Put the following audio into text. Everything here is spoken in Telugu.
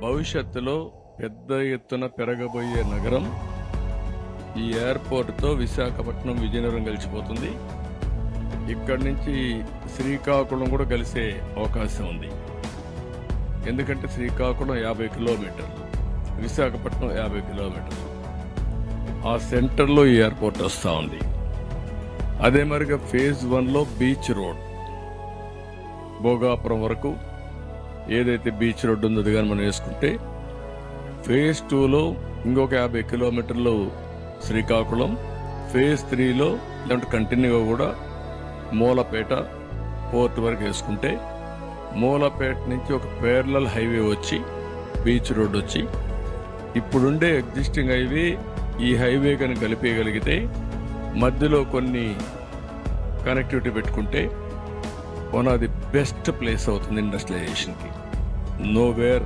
భవిష్యత్తులో పెద్ద ఎత్తున పెరగబోయే నగరం ఈ ఎయిర్పోర్ట్తో విశాఖపట్నం విజయనగరం కలిసిపోతుంది. ఇక్కడి నుంచి శ్రీకాకుళం కూడా కలిసే అవకాశం ఉంది. ఎందుకంటే శ్రీకాకుళం 50 కిలోమీటర్లు, విశాఖపట్నం 50 కిలోమీటర్లు. ఆ సెంటర్లో ఈ ఎయిర్పోర్ట్ వస్తూ ఉంది. అదే మరిగా ఫేజ్ 1లో బీచ్ రోడ్ భోగాపురం వరకు ఏదైతే బీచ్ రోడ్డు ఉందో అది కానీ మనం వేసుకుంటే, ఫేజ్ 2లో ఇంకొక 50 కిలోమీటర్లు శ్రీకాకుళం, ఫేజ్ 3లో ఇలాంటి కంటిన్యూగా కూడా మూలపేట పోర్ట్ వరకు వేసుకుంటే, మూలపేట నుంచి ఒక పేరలల్ హైవే వచ్చి బీచ్ రోడ్ వచ్చి ఇప్పుడుండే ఎగ్జిస్టింగ్ హైవే ఈ హైవే కానీ కలిపేయగలిగితే మధ్యలో కొన్ని కనెక్టివిటీ పెట్టుకుంటే one of the best place అవుతుంది ఇండస్ట్రియలైజేషన్కి. నోవేర్